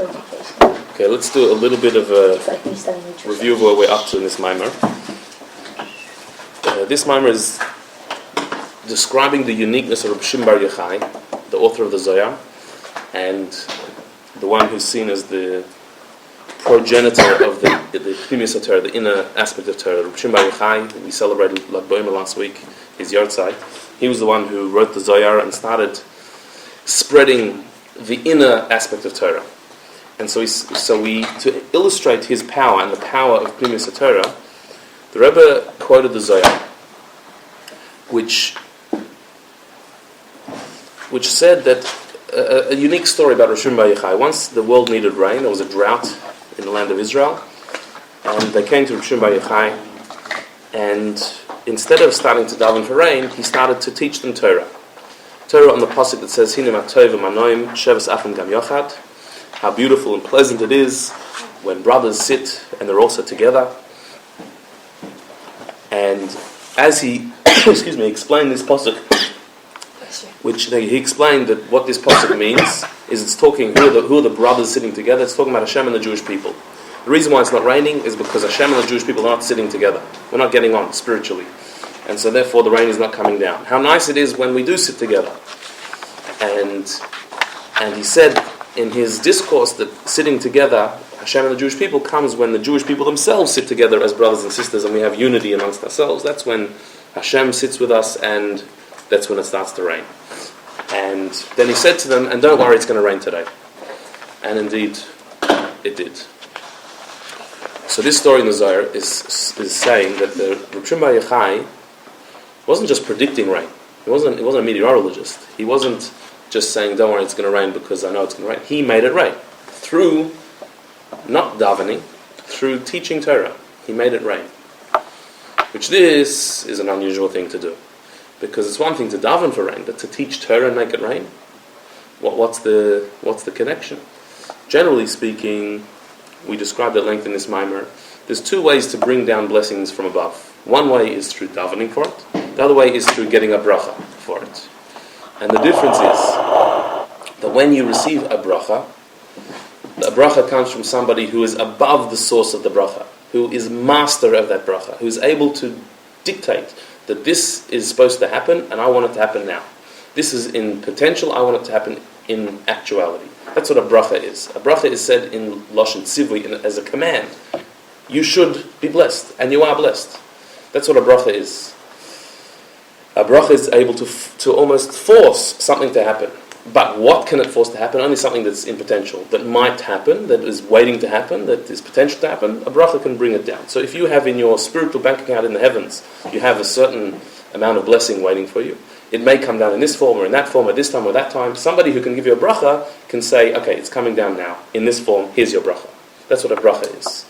education. Okay, let's do a little bit of a review of where we're up to in this mimer. This mimer is describing the uniqueness of Rabbi Shimon Bar Yochai, the author of the Zohar, and the one who's seen as the progenitor of the Pnimis Torah, the inner aspect of Torah. Rabbi Shimon Bar Yochai, we celebrated Lag BaOmer last week, his Yortzeit. He was the one who wrote the Zohar and started spreading the inner aspect of Torah. And so we to illustrate his power and the power of Pnimis Torah, the Rebbe quoted the Zohar, which said that a unique story about Rashbi Bar Yochai. Once the world needed rain, there was a drought in the land of Israel, and they came to Rashbi Bar Yochai, and instead of starting to daven for rain, he started to teach them Torah. Torah on the pasuk that says, "Hine matov v'manoim shevas achim gam yochad." How beautiful and pleasant it is when brothers sit and they're also together. And as he, explained this pasuk, he explained that what this pasuk means is it's talking who are the brothers sitting together. It's talking about Hashem and the Jewish people. The reason why it's not raining is because Hashem and the Jewish people are not sitting together. We're not getting on spiritually, and so therefore the rain is not coming down. How nice it is when we do sit together. And he said in his discourse that sitting together, Hashem and the Jewish people, comes when the Jewish people themselves sit together as brothers and sisters and we have unity amongst ourselves. That's when Hashem sits with us, and that's when it starts to rain. And then he said to them, and don't worry, it's going to rain today. And indeed, it did. So this story in the Zohar is saying that the Rabbi Shimon Bar Yochai wasn't just predicting rain. He wasn't a meteorologist. He wasn't just saying, don't worry, it's going to rain because I know it's going to rain. He made it rain. Through not davening, through teaching Torah, he made it rain. Which this is an unusual thing to do. Because it's one thing to daven for rain, but to teach Torah and make it rain? What's the connection? Generally speaking, we described at length in this mimer, there's two ways to bring down blessings from above. One way is through davening for it. The other way is through getting a bracha for it. And the difference is that when you receive a bracha comes from somebody who is above the source of the bracha, who is master of that bracha, who is able to dictate that this is supposed to happen and I want it to happen now. This is in potential, I want it to happen in actuality. That's what a bracha is. A bracha is said in Lashon Tzivui as a command. You should be blessed, and you are blessed. That's what a bracha is. A bracha is able to almost force something to happen. But what can it force to happen? Only something that's in potential, that might happen, that is waiting to happen, that is potential to happen. A bracha can bring it down. So if you have in your spiritual bank account in the heavens, you have a certain amount of blessing waiting for you. It may come down in this form or in that form or this time or that time. Somebody who can give you a bracha can say, okay, it's coming down now. In this form, here's your bracha. That's what a bracha is.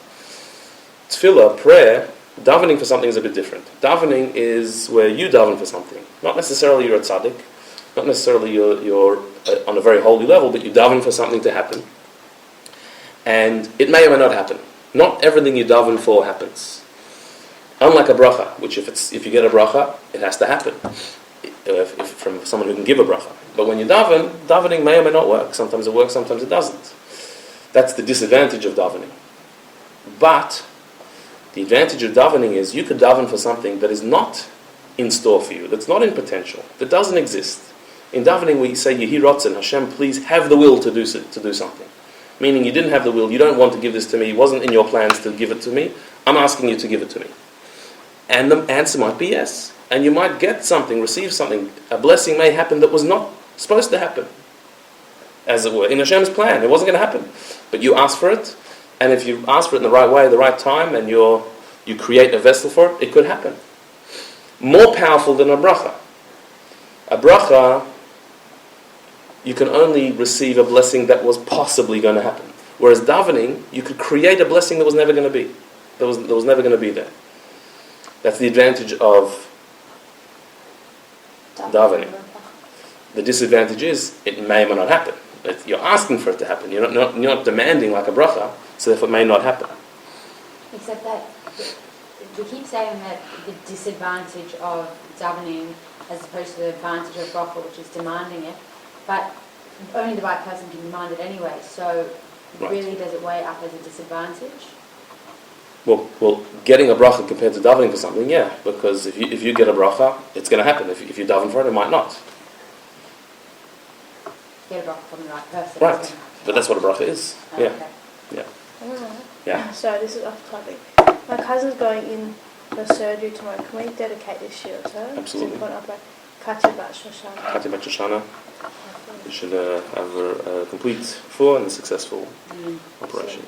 Tefillah, prayer, davening for something is a bit different. Davening is where you daven for something. Not necessarily you're a tzaddik, not necessarily you're on a very holy level, but you daven for something to happen. And it may or may not happen. Not everything you daven for happens. Unlike a bracha, which if you get a bracha, it has to happen. If from someone who can give a bracha. But when you davening may or may not work. Sometimes it works, sometimes it doesn't. That's the disadvantage of davening. But the advantage of davening is you could daven for something that is not in store for you, that's not in potential, that doesn't exist. In davening we say, Yehi Ratzon, Hashem, please have the will to do something. Meaning you didn't have the will, you don't want to give this to me, it wasn't in your plans to give it to me, I'm asking you to give it to me. And the answer might be yes. And you might get something, receive something, a blessing may happen that was not supposed to happen. As it were, in Hashem's plan, it wasn't going to happen. But you ask for it, and if you ask for it in the right way, the right time, and you create a vessel for it, it could happen. More powerful than a bracha. A bracha, you can only receive a blessing that was possibly going to happen. Whereas davening, you could create a blessing that was never going to be. That was never going to be there. That's the advantage of davening. The disadvantage is it may or may not happen. You're asking for it to happen. You're not demanding like a bracha, so therefore it may not happen. Except that we keep saying that the disadvantage of davening as opposed to the advantage of bracha, which is demanding it, but only the right person can demand it anyway. So Right. really does it weigh up as a disadvantage? Well, getting a bracha compared to davening for something, yeah, because if you get a bracha, it's going to happen. If you daven for it, it might not. Get a bracha from the right person. Right, but that's what a bracha is. Oh, Yeah, okay. yeah, yeah. Sorry, this is off topic. My cousin's going in for surgery tomorrow. Can we dedicate this shield to her? Absolutely. To point up like Katya Bat Shoshana. Katya Bat Shoshana. You should have a complete, full and successful operation.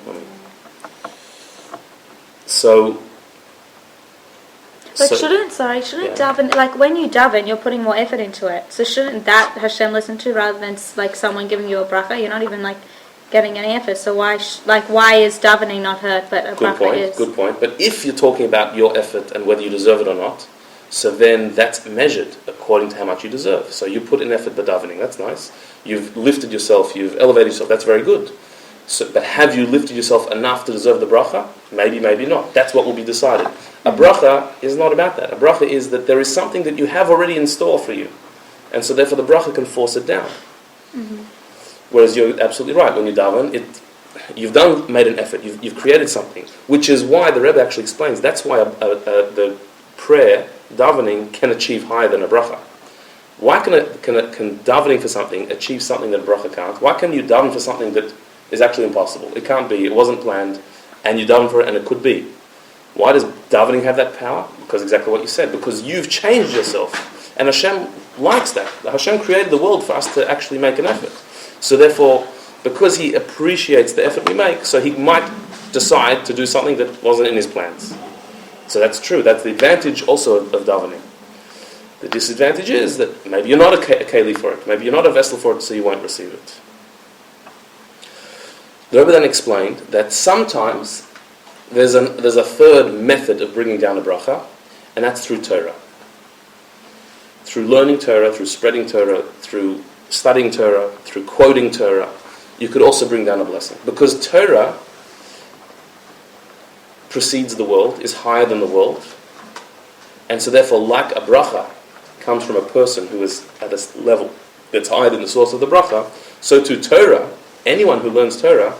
So But shouldn't daven, like when you daven, you're putting more effort into it. So shouldn't that Hashem listen to rather than like someone giving you a bracha? You're not even like getting any effort. So why is davening not heard, but a bracha is? Good point. But if you're talking about your effort and whether you deserve it or not, so then that's measured according to how much you deserve. So you put in effort by davening. That's nice. You've lifted yourself. You've elevated yourself. That's very good. So, but have you lifted yourself enough to deserve the bracha? Maybe, maybe not. That's what will be decided. A bracha is not about that. A bracha is that there is something that you have already in store for you. And so therefore the bracha can force it down. Mm-hmm. Whereas you're absolutely right. When you daven, you've made an effort. You've created something. Which is why the Rebbe actually explains, that's why the prayer, davening, can achieve higher than a bracha. Why can davening for something achieve something that a bracha can't? Why can you daven for something that is actually impossible? It can't be. It wasn't planned. And you daven for it and it could be. Why does davening have that power? Because exactly what you said. Because you've changed yourself. And Hashem likes that. Hashem created the world for us to actually make an effort. So therefore, because He appreciates the effort we make, so He might decide to do something that wasn't in His plans. So that's true. That's the advantage also of davening. The disadvantage is that maybe you're not a keli for it. Maybe you're not a vessel for it, so you won't receive it. The Rebbe then explained that sometimes there's a third method of bringing down a bracha, and that's through Torah. Through learning Torah, through spreading Torah, through studying Torah, through quoting Torah, you could also bring down a blessing. Because Torah precedes the world, is higher than the world, and so therefore, like a bracha comes from a person who is at a level that's higher than the source of the bracha, so to Torah, anyone who learns Torah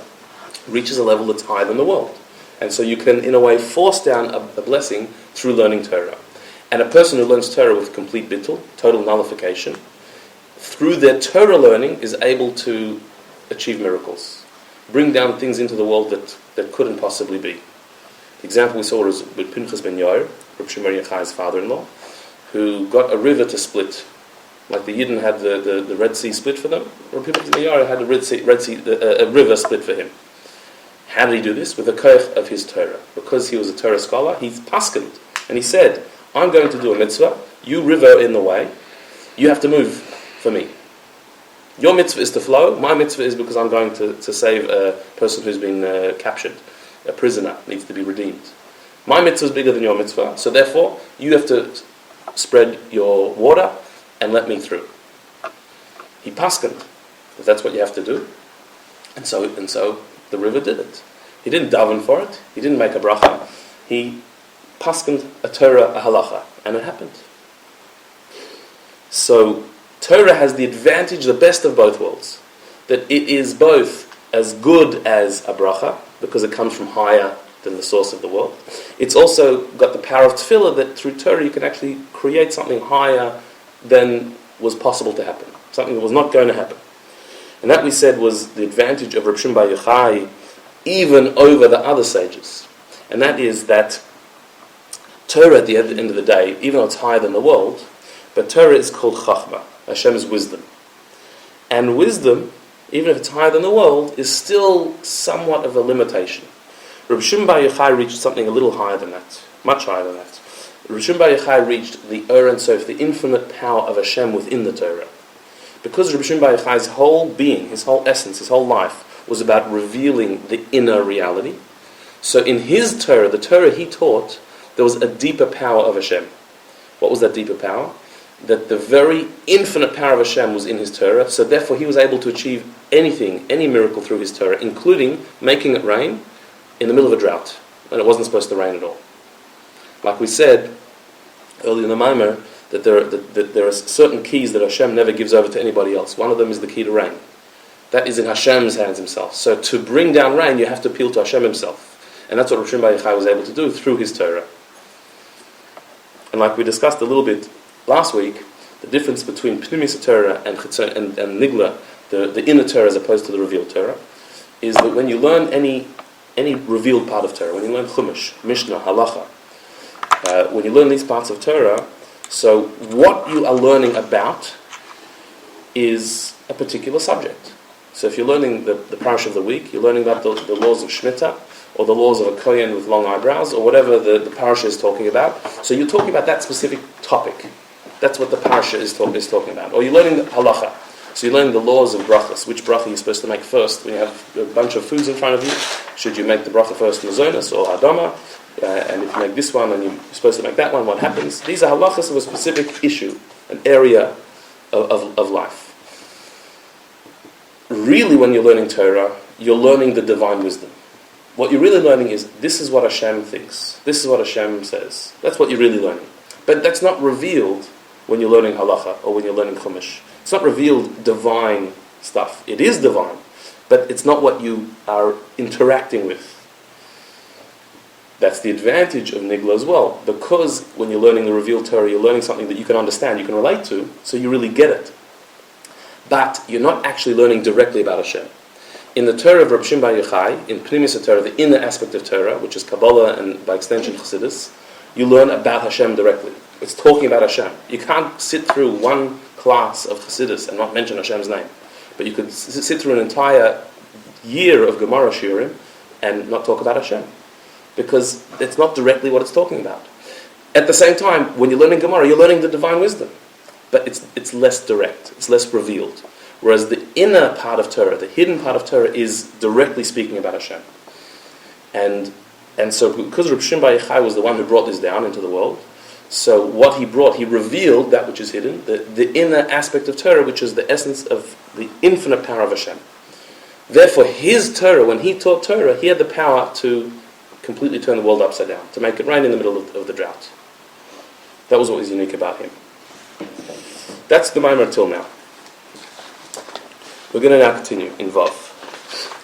reaches a level that's higher than the world. And so you can, in a way, force down a blessing through learning Torah. And a person who learns Torah with complete bittul, total nullification, through their Torah learning is able to achieve miracles, bring down things into the world that couldn't possibly be. The example we saw was with Pinchas ben Yair, Rabbi Shimon Yochai's father-in-law, who got a river to split. Like the Yidden had the Red Sea split for them, Rabbi Pinchas ben Yair had a river split for him. How did he do this? With the koach of his Torah. Because he was a Torah scholar, he paskened. And he said, I'm going to do a mitzvah, you river in the way, you have to move for me. Your mitzvah is to flow, my mitzvah is because I'm going to save a person who's been captured, a prisoner, needs to be redeemed. My mitzvah is bigger than your mitzvah, so therefore you have to spread your water and let me through. He paskened, if that's what you have to do. And so the river did it. He didn't daven for it. He didn't make a bracha. He paskened a Torah, a halacha, and it happened. So Torah has the advantage, the best of both worlds, that it is both as good as a bracha because it comes from higher than the source of the world. It's also got the power of tefillah that through Torah you can actually create something higher than was possible to happen, something that was not going to happen. And that we said was the advantage of Rabbi Shimon bar Yochai even over the other sages. And that is that Torah at the end of the day, even though it's higher than the world, but Torah is called Chachma, Hashem's wisdom. And wisdom, even if it's higher than the world, is still somewhat of a limitation. Rabbi Shimon bar Yochai reached something a little higher than that, much higher than that. Rabbi Shimon bar Yochai reached the Or Ein Sof, the infinite power of Hashem within the Torah. Because Rabbi Shimon bar Yochai's whole being, his whole essence, his whole life, was about revealing the inner reality. So in his Torah, the Torah he taught, there was a deeper power of Hashem. What was that deeper power? That the very infinite power of Hashem was in his Torah, so therefore he was able to achieve anything, any miracle through his Torah, including making it rain in the middle of a drought, and it wasn't supposed to rain at all. Like we said earlier in the Maimer, that there are certain keys that Hashem never gives over to anybody else. One of them is the key to rain. that is in Hashem's hands himself. So to bring down rain, you have to appeal to Hashem himself. And that's what Rashbi Bar Yochai was able to do through his Torah. And like we discussed a little bit last week, the difference between Pnimis Torah and Nigla, the inner Torah as opposed to the revealed Torah, is that when you learn any revealed part of Torah, when you learn Chumash, Mishnah, Halacha, when you learn these parts of Torah, so what you are learning about is a particular subject. So if you're learning the parish of the week, you're learning about the laws of Shemitah, or the laws of a Kohen with long eyebrows, or whatever the parasha is talking about. So you're talking about that specific topic. That's what the parasha is talking about. Or you're learning the halacha. So you're learning the laws of brachas. Which bracha you're supposed to make first when you have a bunch of foods in front of you. Should you make the bracha first mazonos or hadama? And if you make this one and you're supposed to make that one, what happens? These are halachas of a specific issue, an area of life. Really, when you're learning Torah, you're learning the divine wisdom. What you're really learning is, this is what Hashem thinks. This is what Hashem says. That's what you're really learning. But that's not revealed when you're learning halacha or when you're learning chumash. It's not revealed divine stuff. It is divine, but it's not what you are interacting with. That's the advantage of Nigla as well. Because when you're learning the revealed Torah, you're learning something that you can understand, you can relate to, so you really get it. But you're not actually learning directly about Hashem. In the Torah of Rabbi Bar Yochai, in Pnimis Torah, the inner aspect of Torah, which is Kabbalah and by extension Chassidus, you learn about Hashem directly. It's talking about Hashem. You can't sit through one class of Chassidus and not mention Hashem's name. But you could sit through an entire year of Gemara Shiurim and not talk about Hashem. Because it's not directly what it's talking about. At the same time, when you're learning Gemara, you're learning the divine wisdom. But it's less direct, it's less revealed. Whereas the inner part of Torah, the hidden part of Torah, is directly speaking about Hashem. And so because Rabbi Bar Yochai was the one who brought this down into the world, so what he brought, he revealed that which is hidden, the inner aspect of Torah, which is the essence of the infinite power of Hashem. Therefore, his Torah, when he taught Torah, he had the power to completely turn the world upside down, to make it rain in the middle of the drought. That was what was unique about him. That's the Maimar till now. We're going to now continue in Vav.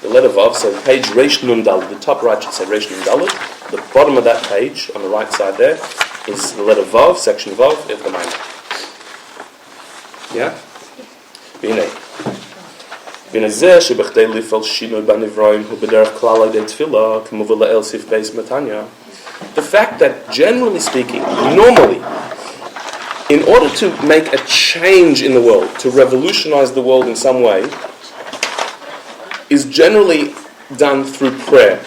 The letter Vav, so page Reish Nun Dalet, the top right should say Reish Nun Dalet. The bottom of that page, on the right side there, is the letter Vav, section Vav, of the Maimar. Yeah? V'hinei. V'hinei zeh shebechdei lifal shinoi banivroim hu b'derech klal adei tefillah k'muva la'el sif beis matanya. The fact that, generally speaking, normally, in order to make a change in the world, to revolutionize the world in some way, is generally done through prayer.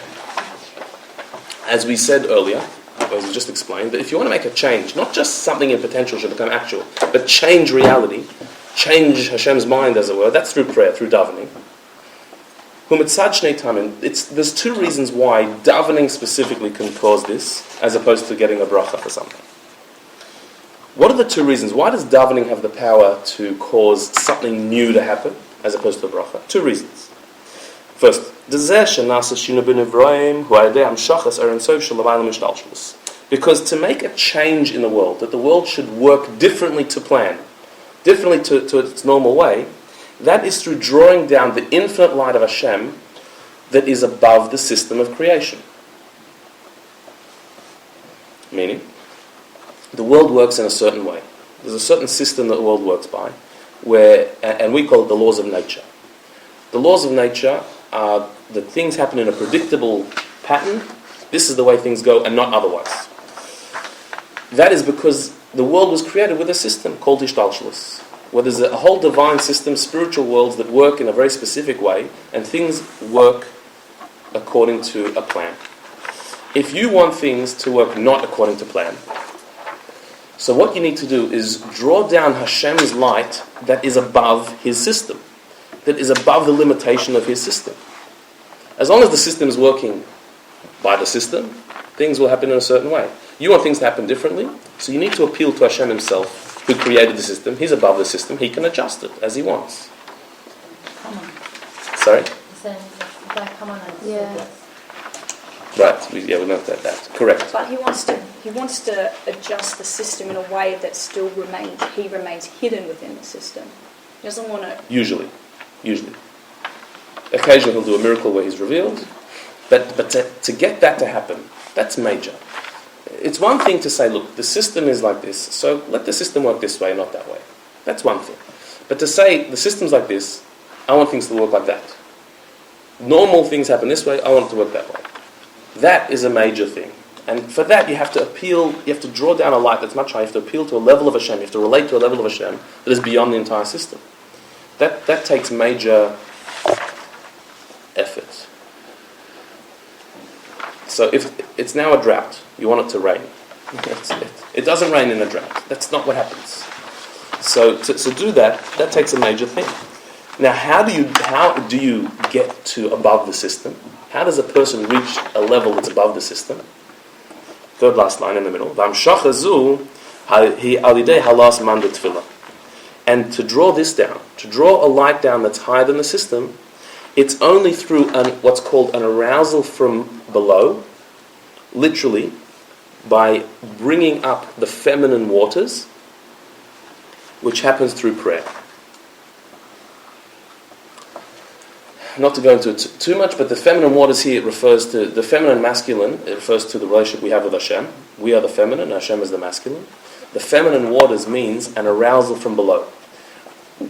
As we said earlier, as we just explained, that if you want to make a change, not just something in potential should become actual, but change reality, change Hashem's mind, as it were, that's through prayer, through davening. There's two reasons why davening specifically can cause this, as opposed to getting a bracha for something. What are the two reasons? Why does davening have the power to cause something new to happen, as opposed to a bracha? Two reasons. First, because to make a change in the world, that the world should work differently to plan, differently to its normal way, that is through drawing down the infinite light of Hashem that is above the system of creation. Meaning, the world works in a certain way. There's a certain system that the world works by, and we call it the laws of nature. The laws of nature are that things happen in a predictable pattern. This is the way things go, and not otherwise. That is because the world was created with a system called Ishtalshalos, where there's a whole divine system, spiritual worlds that work in a very specific way, and things work according to a plan. If you want things to work not according to plan, so what you need to do is draw down Hashem's light that is above his system, that is above the limitation of his system. As long as the system is working by the system, things will happen in a certain way. You want things to happen differently, so you need to appeal to Hashem himself, who created the system. He's above the system. He can adjust it as he wants. Come on. Sorry? Come on. Yeah. Right. We learned that. Correct. But he wants to adjust the system in a way that still remains hidden within the system. He doesn't want to... Usually. occasionally he'll do a miracle where he's revealed. But to get that to happen, that's major. It's one thing to say, look, the system is like this, so let the system work this way, not that way. That's one thing. But to say, the system's like this, I want things to work like that. Normal things happen this way, I want it to work that way. That is a major thing. And for that you have to appeal, you have to draw down a light that's much higher, you have to appeal to a level of Hashem, you have to relate to a level of Hashem that is beyond the entire system. That takes major effort. So if it's now a drought, you want it to rain. It doesn't rain in a drought. That's not what happens. So to do that takes a major thing. Now how do you get to above the system? How does a person reach a level that's above the system? Third last line in the middle. And to draw this down, to draw a light down that's higher than the system, it's only through what's called an arousal from below, literally, by bringing up the feminine waters, which happens through prayer. Not to go into it too much, but the feminine waters here, it refers to the feminine and masculine, it refers to the relationship we have with Hashem. We are the feminine, Hashem is the masculine. The feminine waters means an arousal from below.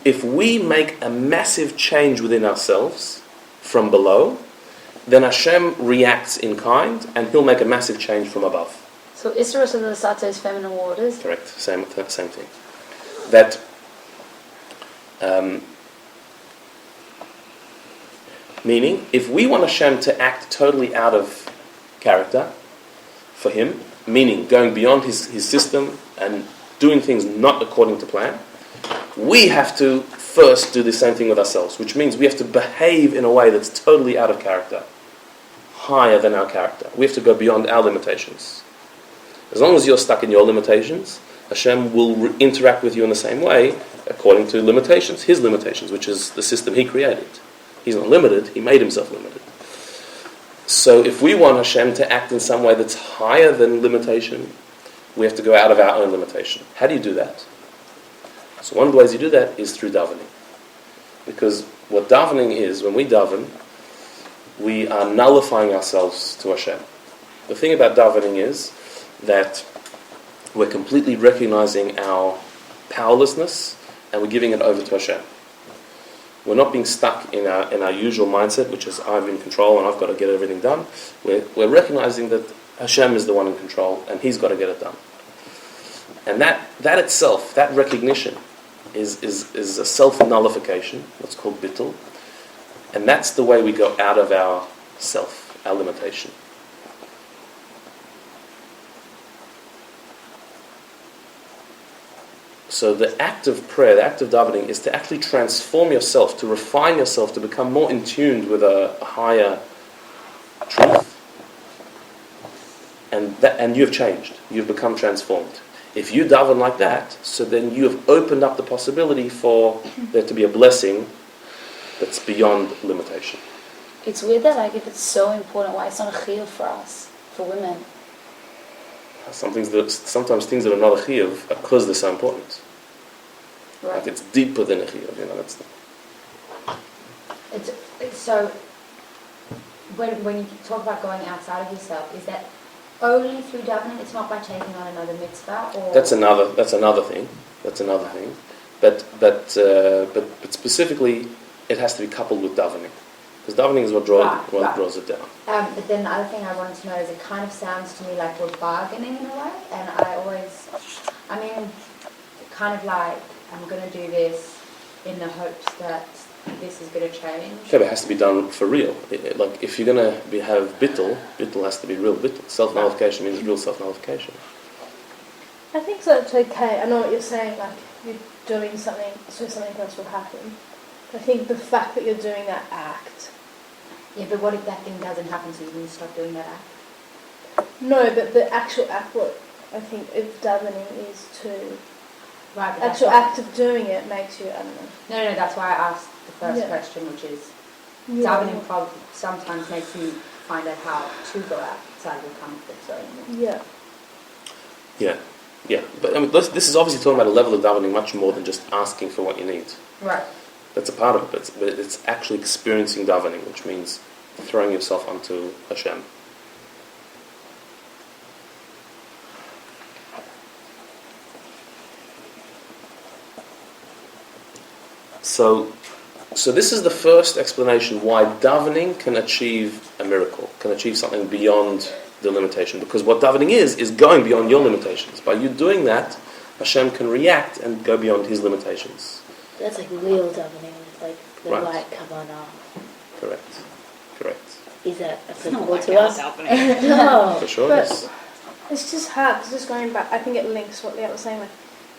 If we make a massive change within ourselves from below, then Hashem reacts in kind, and He'll make a massive change from above. So Isra Sata is feminine waters? Correct, same thing. That meaning, if we want Hashem to act totally out of character for Him, meaning going beyond His system and doing things not according to plan, we have to first do the same thing with ourselves, which means we have to behave in a way that's totally out of character, higher than our character. We have to go beyond our limitations. As long as you're stuck in your limitations, Hashem will interact with you in the same way, according to limitations, His limitations, which is the system He created. He's not limited, He made Himself limited. So if we want Hashem to act in some way that's higher than limitation, we have to go out of our own limitation. How do you do that? So one of the ways you do that is through davening. Because what davening is, when we daven, we are nullifying ourselves to Hashem. The thing about davening is that we're completely recognizing our powerlessness and we're giving it over to Hashem. We're not being stuck in our usual mindset, which is I'm in control and I've got to get everything done. We're recognizing that Hashem is the one in control and He's got to get it done. And that itself, that recognition, is a self-nullification, what's called bittul. And that's the way we go out of our self, our limitation. So the act of prayer, the act of davening, is to actually transform yourself, to refine yourself, to become more in tune with a higher truth. And you have changed. You've become transformed. If you daven like that, so then you have opened up the possibility for there to be a blessing that's beyond limitation. It's weird that if it's so important, why it's not a chiyuv for us, for women. Sometimes things that are not a chiyuv are because they're so important. Right. Like it's deeper than a chiyuv, that's So when you talk about going outside of yourself, is that only through davening? It's not by taking on another mitzvah, or That's another thing. But specifically, it has to be coupled with davening, because davening is what draws it down. But then the other thing I wanted to know is, it kind of sounds to me like we're bargaining in a way, and kind of like, I'm going to do this in the hopes that this is going to change. Okay, but it has to be done for real. Like if you're going to have bittul has to be real bittul. Self-nullification means real self-nullification. I think so. It's okay. I know what you're saying. Like you're doing something so something else will happen. I think the fact that you're doing that act. Yeah, but what if that thing doesn't happen? So you're going to stop doing that act? No, but the actual act. What I think of davening is to. Right. The actual act of doing it makes you. I don't know. No. That's why I asked the first question, which is davening probably sometimes makes you find out how to go outside your comfort zone. Yeah. But this is obviously talking about a level of davening much more than just asking for what you need. Right. That's a part of it, but it's actually experiencing davening, which means throwing yourself onto Hashem. So this is the first explanation why davening can achieve a miracle, can achieve something beyond the limitation. Because what davening is going beyond your limitations. By you doing that, Hashem can react and go beyond His limitations. That's like real davening, like the Right. right Kabbalah. Correct. Is that It's not applicable like to our us? davening. No. For sure, But- yes. It's just hard, because just going back, I think it links what Leah was saying, like,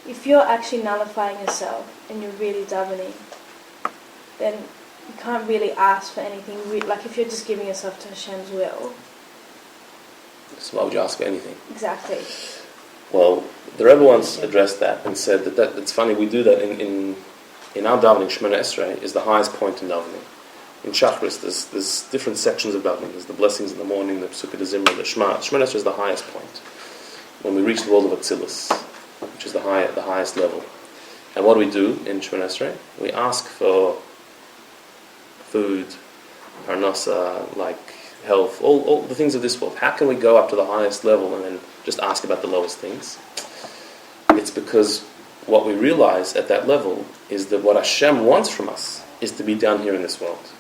if you're actually nullifying yourself and you're really davening, then you can't really ask for anything, like if you're just giving yourself to Hashem's will. So why would you ask for anything? Exactly. Well, the Rebbe once addressed that and said that it's funny, we do that in our davening. Shemona Esrei is the highest point in davening. In Shachris, there's different sections of davening. There's the blessings in the morning, the Pesukei de Zimra, the Shema. Shemona Esrei is the highest point. When we reach the world of Atzilus, which is the highest level. And what do we do in Shemona Esrei? We ask for food, parnasa, like health, all the things of this world. How can we go up to the highest level and then just ask about the lowest things? It's because what we realize at that level is that what Hashem wants from us is to be down here in this world.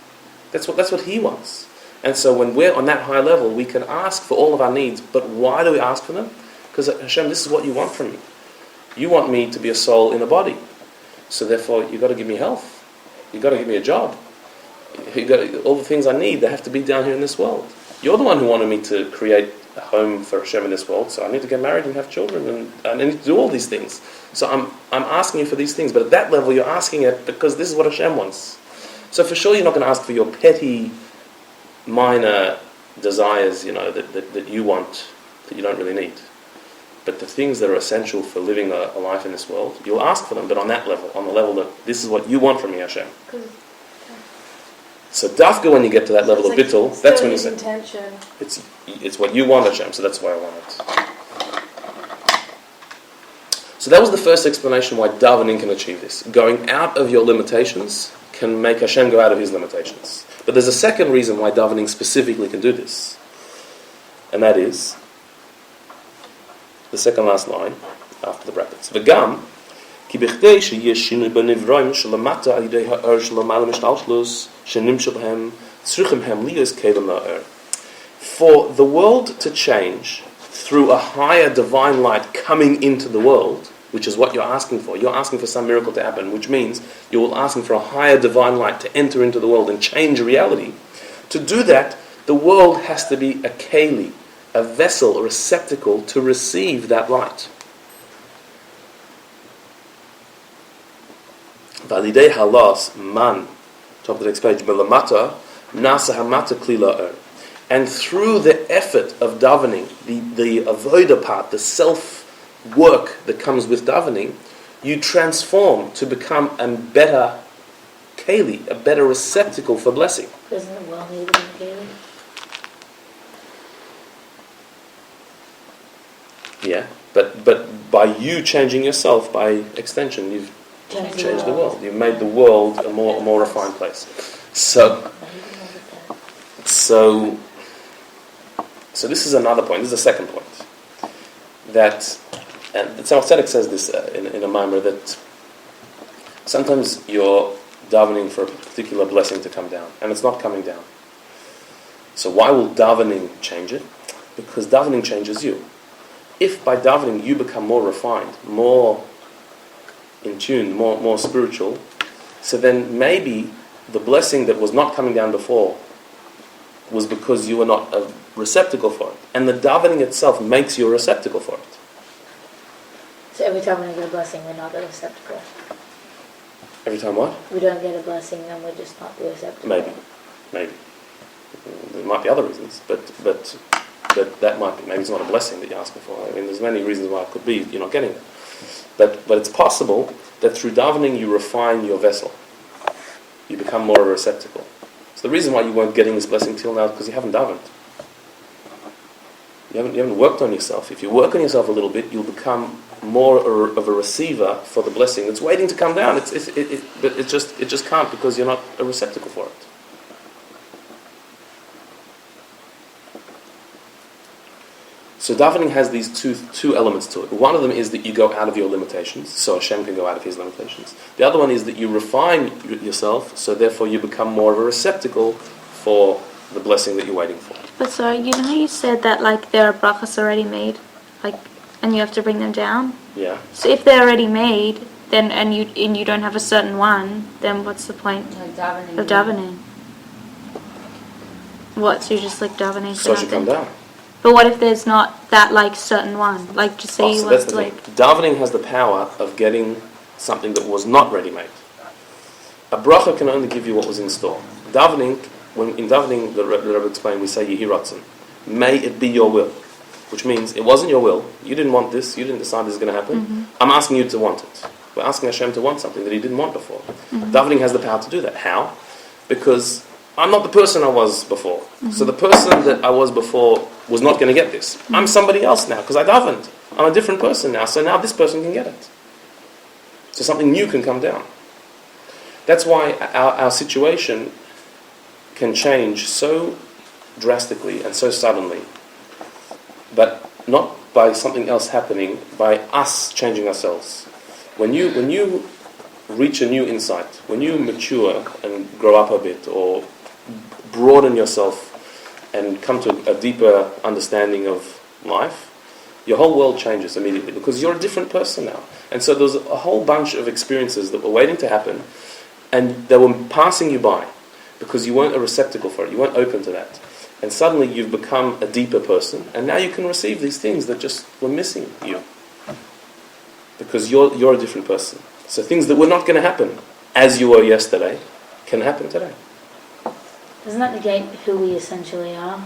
That's what He wants. And so when we're on that high level, we can ask for all of our needs. But why do we ask for them? Because Hashem, this is what you want from me. You want me to be a soul in a body. So therefore, you've got to give me health. You've got to give me a job. All the things I need, they have to be down here in this world. You're the one who wanted me to create a home for Hashem in this world, so I need to get married and have children, and I need to do all these things. So I'm asking you for these things, but at that level you're asking it because this is what Hashem wants. So for sure you're not going to ask for your petty, minor desires, that you want, that you don't really need. But the things that are essential for living a life in this world, you'll ask for them, but on that level, on the level that this is what you want from me, Hashem. So dafka, when you get to that level of bittul, that's when you say, intention. it's what you want, Hashem, so that's why I want it. So that was the first explanation why davening can achieve this. Going out of your limitations can make Hashem go out of His limitations. But there's a second reason why davening specifically can do this. And that is the second last line after the brackets. V'gam, כי בכדי שיהיה שינוי בנברואים שלמטה על ידי האור שלמעלה משתלשלוס שנמשל הם צריכים הם להיות כלים לאור. For the world to change through a higher divine light coming into the world, which is what you're asking for. You're asking for some miracle to happen, which means you're asking for a higher divine light to enter into the world and change reality. To do that, the world has to be a keli, a vessel, a receptacle to receive that light. Validei halas man, top of the next page, belamata nasa hamata kli la'or. And through the effort of davening, the avodah part, the self-work that comes with davening, you transform to become a better keli, a better receptacle for blessing. Doesn't the world need to be keli? Yeah, but by you changing yourself, by extension, you've changed the world. You've made the world a more refined place. So this is another point. This is the second point. That, and the Tzemach Tzedek says this in a mimer, that sometimes you're davening for a particular blessing to come down, and it's not coming down. So why will davening change it? Because davening changes you. If by davening you become more refined, more in tune, more spiritual, so then maybe the blessing that was not coming down before was because you were not a receptacle for it. And the davening itself makes you a receptacle for it. So every time we get a blessing, we're not the receptacle. Every time what? We don't get a blessing, then we're just not the receptacle. Maybe. There might be other reasons, but that might be, maybe it's not a blessing that you're asking for. I mean, there's many reasons why it could be you're not getting it. But it's possible that through davening you refine your vessel. You become more of a receptacle. So the reason why you weren't getting this blessing till now is because you haven't davened. You haven't worked on yourself. If you work on yourself a little bit, you'll become more of a receiver for the blessing that's waiting to come down. But it just can't, because you're not a receptacle for it. So davening has these two elements to it. One of them is that you go out of your limitations, so Hashem can go out of His limitations. The other one is that you refine yourself, so therefore you become more of a receptacle for the blessing that you're waiting for. But sorry, you know you said that like there are brachas already made, like, and you have to bring them down. Yeah. So if they're already made, then and you don't have a certain one, then what's the point of davening? What? So you're just like davening? So it should come down. But what if there's not that like certain one? Like just say you want to like. Davening has the power of getting something that was not ready made. A bracha can only give you what was in store. Davening, in davening, the Rabbi explained, we say Yehi Ratzon. May it be your will. Which means it wasn't your will. You didn't want this. You didn't decide this is going to happen. Mm-hmm. I'm asking you to want it. We're asking Hashem to want something that He didn't want before. Mm-hmm. Davening has the power to do that. How? Because I'm not the person I was before. Mm-hmm. So the person that I was before was not going to get this. Mm-hmm. I'm somebody else now because I davened. I'm a different person now. So now this person can get it. So something new can come down. That's why our situation can change so drastically and so suddenly. But not by something else happening, by us changing ourselves. When you reach a new insight, when you mature and grow up a bit, or broaden yourself and come to a deeper understanding of life, your whole world changes immediately, because you're a different person now. And so there's a whole bunch of experiences that were waiting to happen, and they were passing you by, because you weren't a receptacle for it, you weren't open to that. And suddenly you've become a deeper person, and now you can receive these things that just were missing you. Because you're a different person. So things that were not going to happen as you were yesterday can happen today. Doesn't that negate who we essentially are?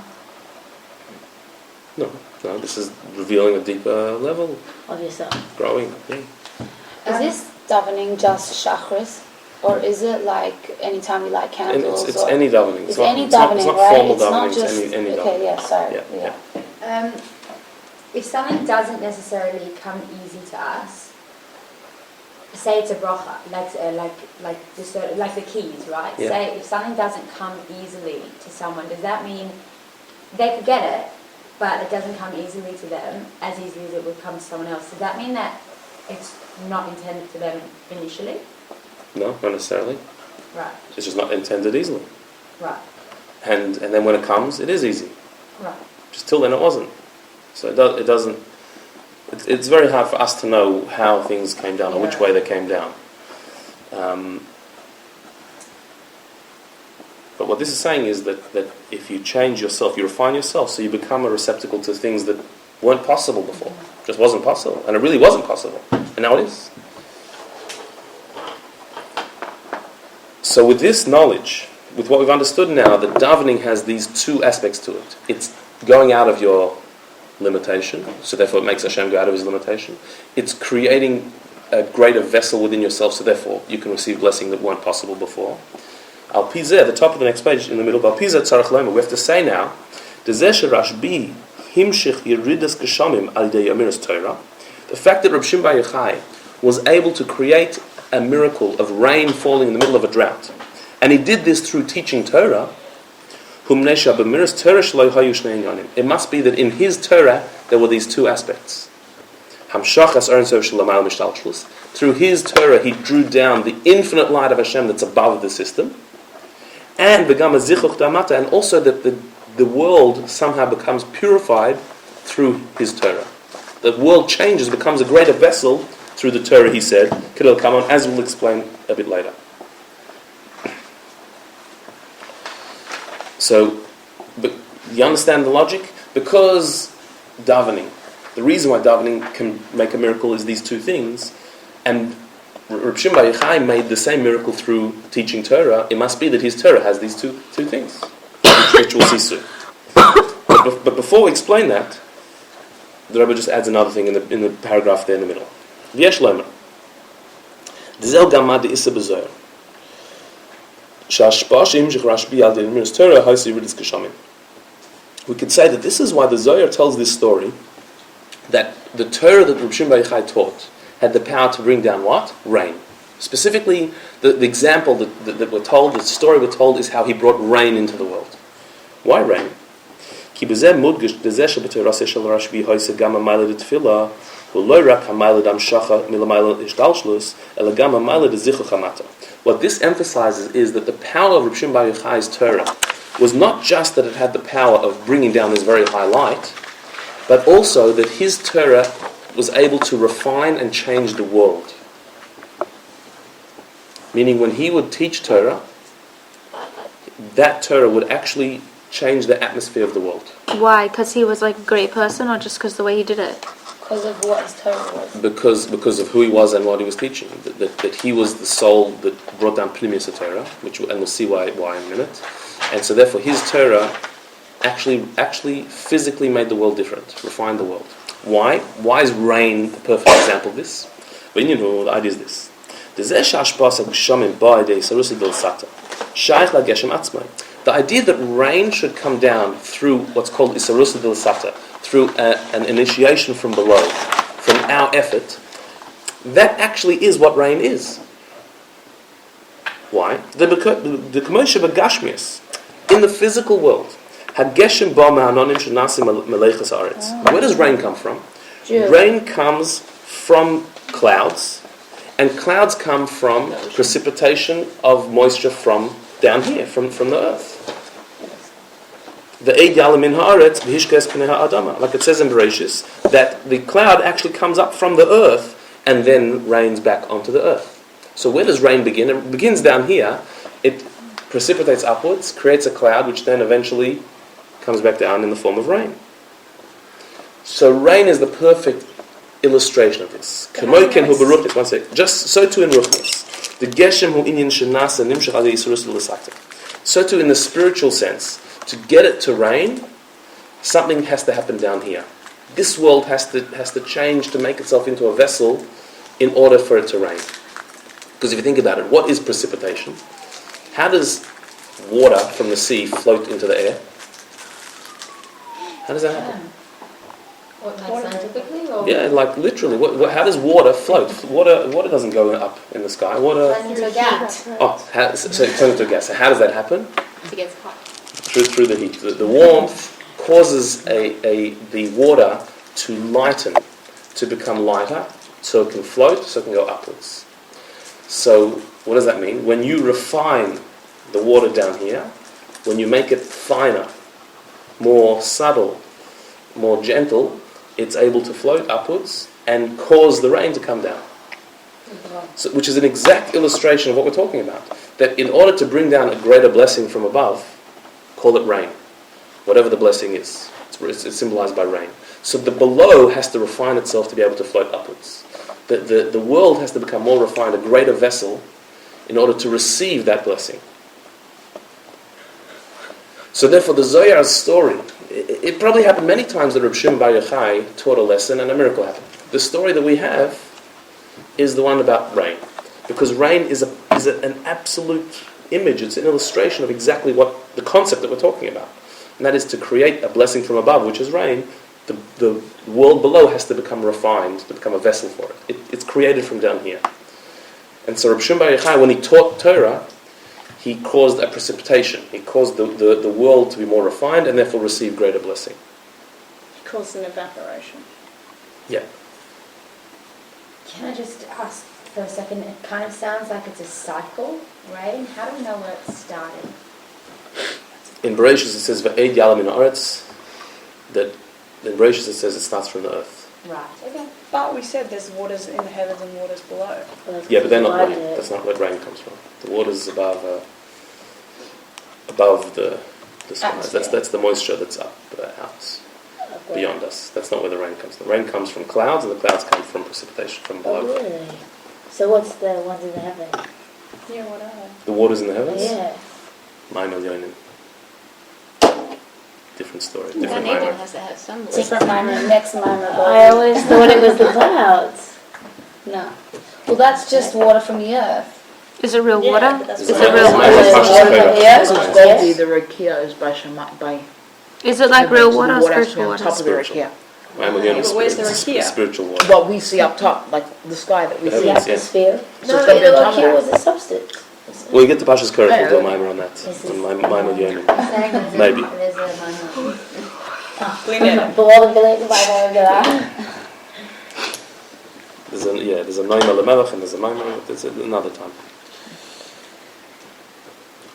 No, this is revealing a deeper level. Of yourself. Growing, yeah. Is this davening just shachris? Or is it like anytime you light candles? It's any davening. It's any davening, it's not right? formal It's not davening, just... it's any davening. Okay, yeah, sorry. Yeah. If something doesn't necessarily come easy to us, say it's a bracha, like the keys, right? Yeah. Say if something doesn't come easily to someone, does that mean they could get it, but it doesn't come easily to them as easily as it would come to someone else? Does that mean that it's not intended for them initially? No, not necessarily. Right. It's just not intended easily. Right. And then when it comes, it is easy. Right. Just till then it wasn't. So it doesn't... It's very hard for us to know how things came down or which way they came down. But what this is saying is that if you change yourself, you refine yourself, so you become a receptacle to things that weren't possible before. Just wasn't possible. And it really wasn't possible. And now it is. So with this knowledge, with what we've understood now, that davening has these two aspects to it. It's going out of your limitation, so therefore it makes Hashem go out of His limitation. It's creating a greater vessel within yourself, so therefore you can receive blessing that weren't possible before. Al Pizeh, the top of the next page, in the middle, Al Pizeh tzarich lomer, we have to say now, Rashbi himshich yiridas geshamim al yedei amiras Torah, the fact that Reb Shimon Bar Yochai was able to create a miracle of rain falling in the middle of a drought, and he did this through teaching Torah. It must be that in his Torah there were these two aspects. Through his Torah he drew down the infinite light of Hashem that's above the system, and also that the world somehow becomes purified through his Torah. The world changes, becomes a greater vessel through the Torah, he said, as we'll explain a bit later. So, but you understand the logic? Because davening, the reason why davening can make a miracle is these two things, and Reb Shimon Bar Yochai made the same miracle through teaching Torah. It must be that his Torah has these two things, which we'll see soon. But before we explain that, the Rabbi just adds another thing in the paragraph there in the middle. V'yesh lomer. D'zel gamad de'isa b'zohar. Sh'hashpah she'imshich Rashbi al de'imiras Torah ha'isi yiridas geshamim. we could say that this is why the Zohar tells this story, that the Torah that Rabbi Shimon Bar Yochai taught had the power to bring down what? Rain. Specifically, the example that we're told, the story we're told, is how he brought rain into the world. Why rain? כי בזה מודגש בזה שבתורה של רשב"י הויסה גם המיילה לתפילה הוא לא רק המיילה דהמשכה מלמעלה להשתלשלוס אלא גם המיילה דזיכרוך המטה. What this emphasizes is that the power of Rabbi Shimon Bar Yochai's Torah was not just that it had the power of bringing down this very high light, but also that his Torah was able to refine and change the world. Meaning when he would teach Torah, that Torah would actually change the atmosphere of the world. Why? Because he was like a great person, or just because the way he did it? Because of what his Torah was. Because of who he was and what he was teaching. That he was the soul that brought down Pnimius Torah, and we'll see why in a minute. And so therefore his Torah actually physically made the world different, refined the world. Why? Why is rain the perfect example of this? Well, you know, the idea is this. The idea that rain should come down through what's called Isarusa Dil Sata, through an initiation from below, from our effort, that actually is what rain is. Why? In the physical world, where does rain come from? Rain comes from clouds, and clouds come from precipitation of moisture from down here, from the earth. Like it says in Bereshis, that the cloud actually comes up from the earth and then rains back onto the earth. So where does rain begin? It begins down here. It precipitates upwards, creates a cloud, which then eventually comes back down in the form of rain. So rain is the perfect illustration of this. One sec. Just so too in Ruchnis. The Geshem hu inyan shenasa nimshach al Yisrus l'sata. So too in the spiritual sense, to get it to rain, something has to happen down here. This world has to change to make itself into a vessel in order for it to rain. Because if you think about it, what is precipitation? How does water from the sea float into the air? How does that happen? What, like scientifically? Or? Yeah, like literally. How does water float? Water doesn't go up in the sky. Water. Turns into a gas. So it turns into a gas. So how does that happen? It gets hot. Through the heat. The warmth causes the water to lighten, to become lighter, so it can float, so it can go upwards. So what does that mean? When you refine the water down here, when you make it finer, more subtle, more gentle, it's able to float upwards and cause the rain to come down. So, which is an exact illustration of what we're talking about. That in order to bring down a greater blessing from above, call it rain. Whatever the blessing is. It's symbolized by rain. So the below has to refine itself to be able to float upwards. The world has to become more refined, a greater vessel, in order to receive that blessing. So therefore the Zohar's story, it probably happened many times that Rabbi Shimon Bar Yochai taught a lesson and a miracle happened. The story that we have is the one about rain. Because rain is an absolute image, it's an illustration of exactly what the concept that we're talking about. And that is to create a blessing from above, which is rain. The world below has to become refined, to become a vessel for it. It's created from down here. And so Rabbi Shimon Bar Yochai, when he taught Torah, he caused a precipitation. He caused the world to be more refined and therefore receive greater blessing. He caused an evaporation. Yeah. Can I just ask for a second? It kind of sounds like it's a cycle, right? How do we know where it started? In Bereshis it says Va'ed Yalam min haaretz, that in Bereshis it says it starts from the earth. Right. Okay. But we said there's waters in the heavens and waters below. Yeah, but they're not rain. That's not where rain comes from. The waters above the skies. That's the moisture that's up out beyond us. That's not where the rain comes from. The rain comes from clouds, and the clouds come from precipitation from below. Oh, really? So what's the ones in the heaven? Yeah, what are they? The waters in the heavens? Yeah. Ma'amel Yonim. Different story. Eden has to have some. Different mimer, next mimer. I always thought it was the clouds. No. Well, that's just water from the earth. Is it real water? but that's Is it what real It's water? Pashas Pele. Yeah. Because Goldie, the Rakia, is by Is it like And real so water the or water has to be spiritual on water? top of the Spiritual. rakia. But where's the rakia? Spiritual water. What we see up top, like the sky that we The see. The heavens, yeah. atmosphere. So No, it's gonna be on the top of rakia that. was a substance. Well, you get the Pashas Korach, Yeah, we'll do a okay. mimer on that. This On is- mimer Yonim. Saying Maybe. there's a moment. Bewogen gelegen bij mij. There's a mimer lemelech and there's a mimer, there's another time.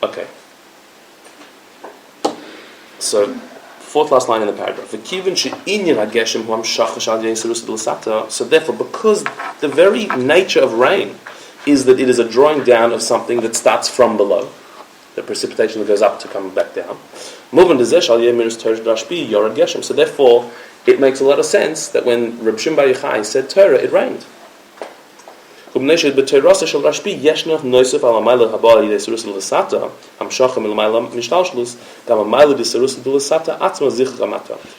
Okay. So, fourth last line in the paragraph. So therefore, because the very nature of rain is that it is a drawing down of something that starts from below, the precipitation that goes up to come back down. So therefore, it makes a lot of sense that when Reb Shimon Bar Yochai said Torah, it rained. Because in the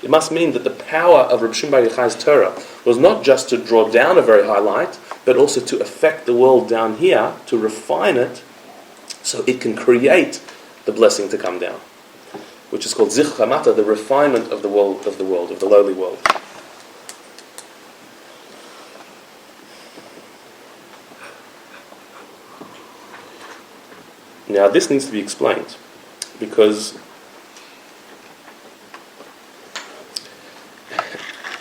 it must mean that the power of Reb Shimon Bar Yochai's Torah was not just to draw down a very high light, but also to affect the world down here, to refine it, so it can create the blessing to come down, which is called Zich Hamata, the refinement of the world, of the lowly world. Now this needs to be explained, because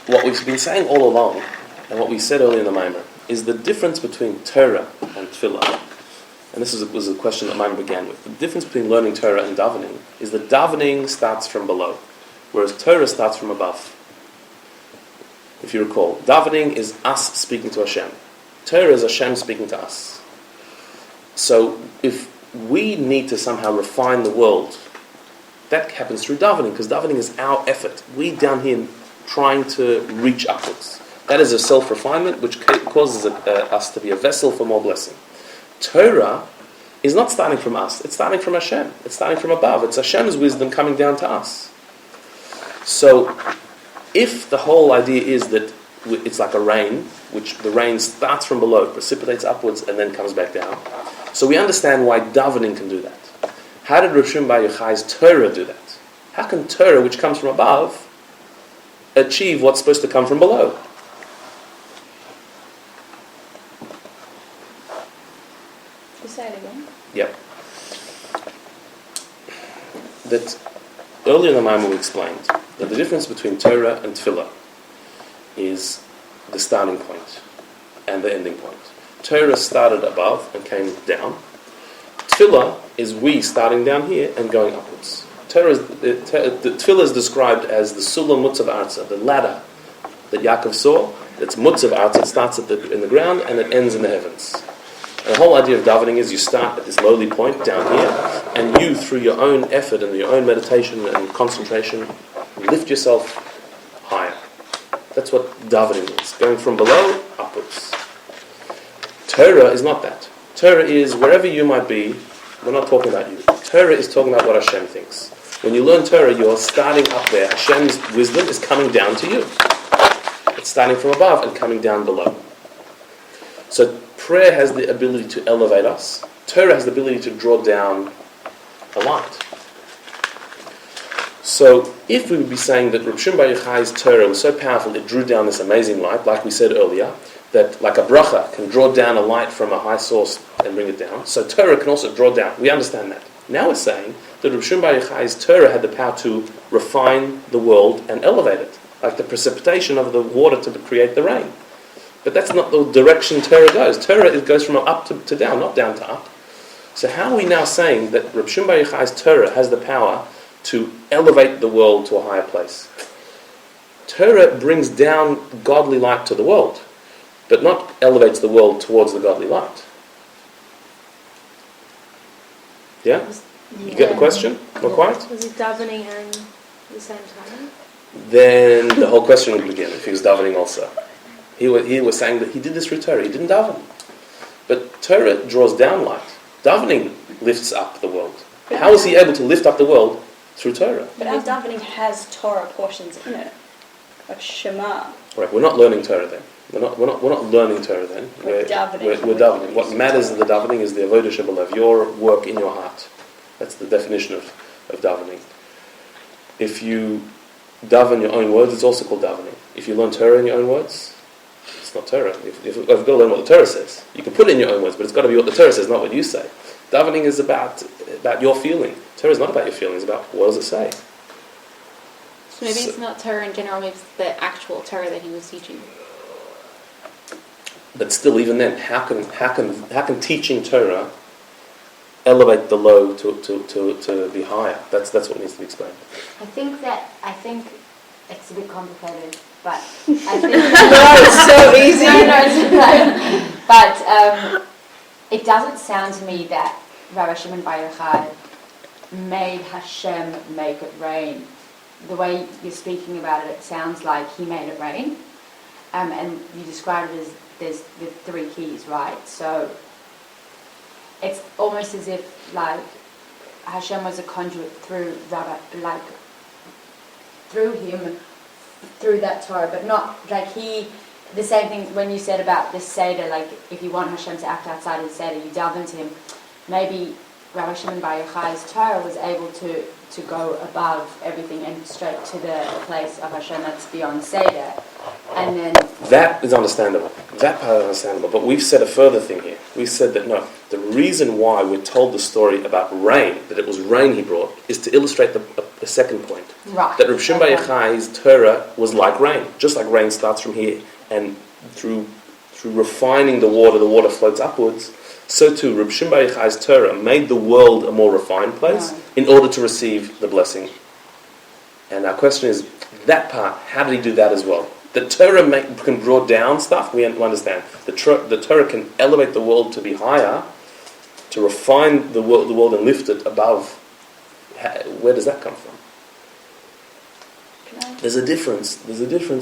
what we've been saying all along, and what we said earlier in the Maimer, is the difference between Torah and Tefillah. And this was a question that Maimer began with. The difference between learning Torah and davening is that davening starts from below, whereas Torah starts from above. If you recall, davening is us speaking to Hashem. Torah is Hashem speaking to us. So if we need to somehow refine the world, that happens through davening, because davening is our effort. We down here trying to reach upwards. That is a self-refinement which causes us to be a vessel for more blessing. Torah is not starting from us, it's starting from Hashem. It's starting from above. It's Hashem's wisdom coming down to us. So, if the whole idea is that it's like a rain, which the rain starts from below, precipitates upwards, and then comes back down, so we understand why davening can do that. How did Reb Shimon Bar Yochai's Torah do that? How can Torah, which comes from above, achieve what's supposed to come from below? Say it again. Yep. That earlier in the Maimon we explained that the difference between Torah and Tefillah is the starting point and the ending point. Torah started above and came down. Tefillah is we starting down here and going upwards. The Tefillah is described as the Sulam Mutzav Arza, the ladder that Yaakov saw. It's Mutzav Arza, it starts in the ground and it ends in the heavens. And the whole idea of davening is you start at this lowly point down here, and you, through your own effort and your own meditation and concentration, lift yourself higher. That's what davening is, going from below upwards. Torah is not that. Torah is wherever you might be. We're not talking about you. Torah is talking about what Hashem thinks. When you learn Torah, you're starting up there. Hashem's wisdom is coming down to you. It's starting from above and coming down below. So prayer has the ability to elevate us. Torah has the ability to draw down a light. So if we would be saying that Reb Shimon Bar Yochai's Torah was so powerful it drew down this amazing light, like we said earlier, that like a bracha can draw down a light from a high source and bring it down, so Torah can also draw down. We understand that. Now we're saying that Reb Shimon Bar Yochai's Torah had the power to refine the world and elevate it, like the precipitation of the water to create the rain. But that's not the direction Torah goes. Torah, it goes from up to down, not down to up. So how are we now saying that Reb Shimon Bar Yochai's Torah has the power to elevate the world to a higher place? Torah brings down godly light to the world, but not elevates the world towards the godly light. Yeah? You get the question? Not quite? Was he davening and at the same time? Then the whole question would begin, if he was davening also. He was saying that he did this through Torah. He didn't daven. But Torah draws down light. Davening lifts up the world. How is he able to lift up the world? Through Torah. But our davening has Torah portions in it, like Shema. Right, we're not learning Torah then. We're not learning Torah then. We're davening. We're davening. What matters in the davening is the avodah shebelev, your work in your heart. That's the definition of davening. If you daven your own words, it's also called davening. If you learn Torah in your own words, it's not Torah. If you've got to learn what the Torah says. You can put it in your own words, but it's got to be what the Torah says, not what you say. Davening is about your feeling. Torah is not about your feelings, it's about what does it say. So maybe it's not Torah in general, maybe it's the actual Torah that he was teaching. But still, even then, how can teaching Torah elevate the low to be higher? That's what needs to be explained. I think it's a bit complicated, but I think It's so easy. no, it's okay. But it doesn't sound to me that Rabbi Shimon Bar Yochai made Hashem make it rain. The way you're speaking about it, it sounds like he made it rain, and you described it as there's the three keys, right? So it's almost as if like Hashem was a conduit through Rabbi, like through him, through that Torah, but not like the same thing when you said about this Seder, like if you want Hashem to act outside of the Seder, you delve into him. Maybe Rabbi Shimon Bar Yochai's Torah was able to go above everything and straight to the place of Hashem that's beyond Seder. And then That is understandable. That part is understandable. But we've said a further thing here. We said that no, the reason why we're told the story about rain, that it was rain he brought, is to illustrate the second point. right. That Rabbi Shimon Bar Yochai's Torah was like rain. Just like rain starts from here, and through refining the water floats upwards. So too, Rabbi Shimon Bar Yochai's Torah made the world a more refined place in order to receive the blessing. And our question is, that part, how did he do that as well? The Torah can draw down stuff, we understand. The Torah can elevate the world to be higher, to refine the world and lift it above. Where does that come from? There's a difference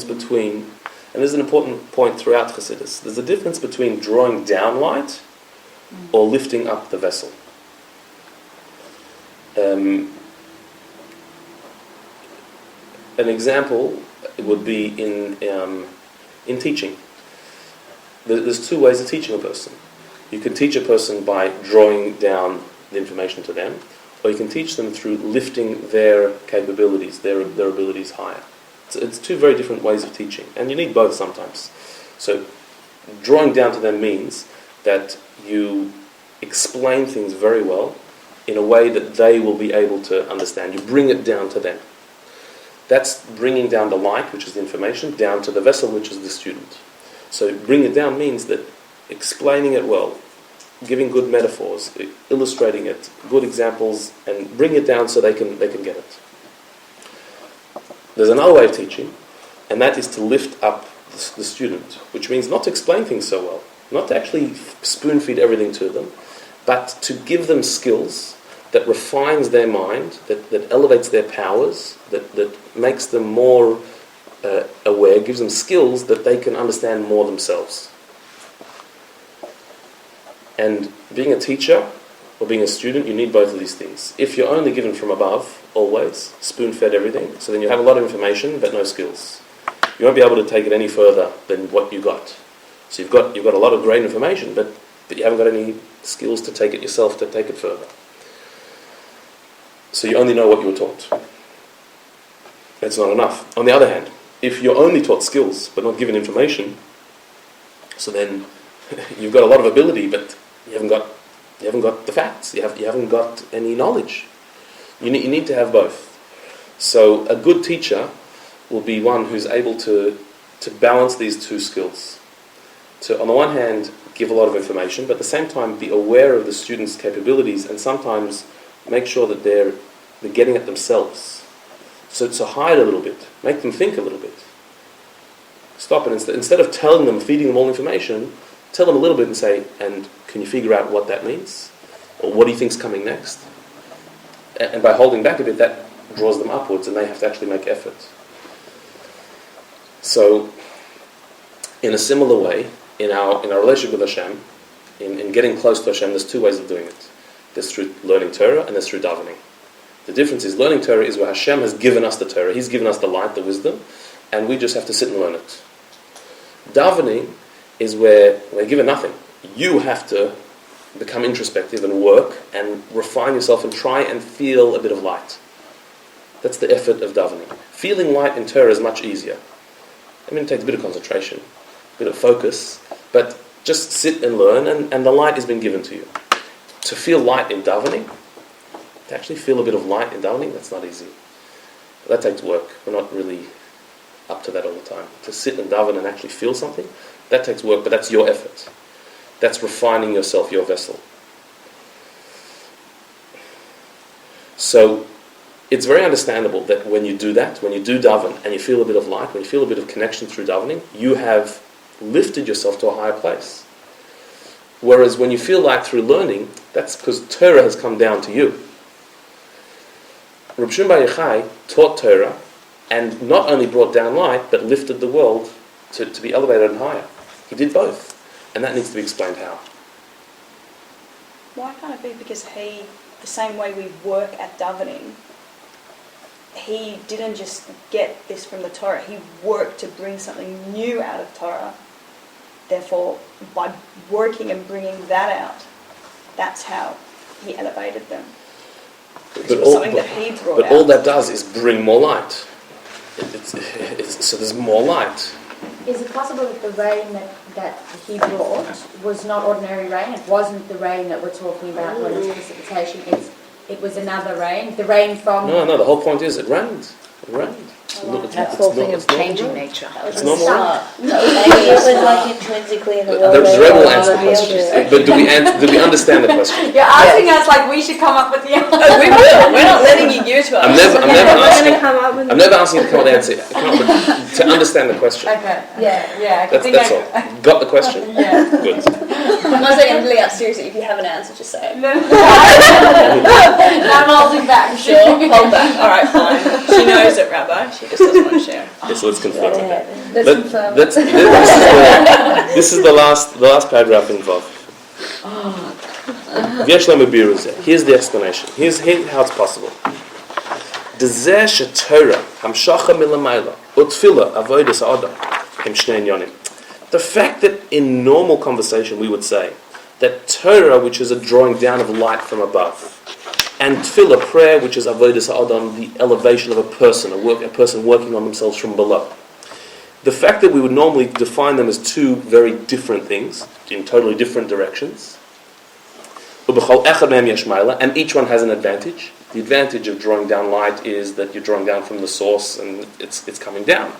between, and this is an important point throughout Chassidus, there's a difference between drawing down light or lifting up the vessel. An example would be in teaching. There's two ways of teaching a person. You can teach a person by drawing down the information to them, or you can teach them through lifting their capabilities, their abilities higher. It's two very different ways of teaching, and you need both sometimes. So drawing down to them means that you explain things very well in a way that they will be able to understand. You bring it down to them. That's bringing down the light, which is the information, down to the vessel, which is the student. So bring it down means that explaining it well, giving good metaphors, illustrating it, good examples, and bring it down so they can get it. There's another way of teaching, and that is to lift up the student, which means not to explain things so well, not to actually spoon-feed everything to them, but to give them skills that refines their mind, that elevates their powers, that makes them more aware, gives them skills that they can understand more themselves. And being a teacher or being a student, you need both of these things. If you're only given from above, always, spoon-fed everything, so then you have a lot of information but no skills. You won't be able to take it any further than what you got. So you've got a lot of great information, but you haven't got any skills to take it yourself, to take it further. So you only know what you were taught. That's not enough. On the other hand, if you're only taught skills but not given information, so then you've got a lot of ability, but you haven't got the facts. You haven't got any knowledge. You need to have both. So a good teacher will be one who's able to balance these two skills. To, on the one hand, give a lot of information, but at the same time be aware of the students' capabilities and sometimes make sure that they're getting at themselves. So hide a little bit, make them think a little bit. Stop it. Instead of telling them, feeding them all information, tell them a little bit and say, and can you figure out what that means? Or what do you think's coming next? And by holding back a bit, that draws them upwards and they have to actually make effort. So, in a similar way, in our relationship with Hashem, in getting close to Hashem, there's two ways of doing it. There's through learning Torah and there's through davening. The difference is learning Torah is where Hashem has given us the Torah. He's given us the light, the wisdom, and we just have to sit and learn it. Davening is where we're given nothing. You have to become introspective and work and refine yourself and try and feel a bit of light. That's the effort of davening. Feeling light in Torah is much easier. I mean, it takes a bit of concentration, a bit of focus, but just sit and learn, and the light has been given to you. To feel light in davening, to actually feel a bit of light in davening, that's not easy. That takes work. We're not really up to that all the time. To sit and daven and actually feel something, that takes work, but that's your effort. That's refining yourself, your vessel. So, it's very understandable that when you do that, when you do daven and you feel a bit of light, when you feel a bit of connection through davening, you have lifted yourself to a higher place. Whereas when you feel light through learning, that's because Torah has come down to you. Rabbi Shimon Bar Yochai taught Torah and not only brought down light, but lifted the world to be elevated and higher. He did both. And that needs to be explained how. Why can't it be because he, the same way we work at davening, he didn't just get this from the Torah, he worked to bring something new out of Torah. Therefore, by working and bringing that out, that's how he elevated them. It was something that he brought out. But all that does is bring more light. So there's more light. Is it possible that the rain that he brought was not ordinary rain? It wasn't the rain that we're talking about when it's precipitation. It was another rain. The rain from... No, the whole point is it rained. It rained. That whole thing of changing nature. It's normal. Maybe it was like intrinsically in the world. The Rebbe will answer the question. But do we understand the question? You're asking us like we should come up with the answer. We will. We're not letting you use to us. I'm never asking you to come up with the answer. To understand the question. Okay. Yeah. That's all. Got the question? Yeah. Good. I'm not saying I'm really out seriously. If you have an answer, just say it. No. I'm holding back. Sure, hold back. All right, fine. She knows it, Rabbi. She just doesn't want to share. Okay, so let's confirm that. Let's confirm. This is the last paragraph involved. Here's the explanation. Here's how it's possible. The fact that in normal conversation we would say that Torah, which is a drawing down of light from above, and tefillah, prayer, which is avodas ha'adam, the elevation of a person, a person working on themselves from below. The fact that we would normally define them as two very different things, in totally different directions, and each one has an advantage. The advantage of drawing down light is that you're drawing down from the source and it's coming down.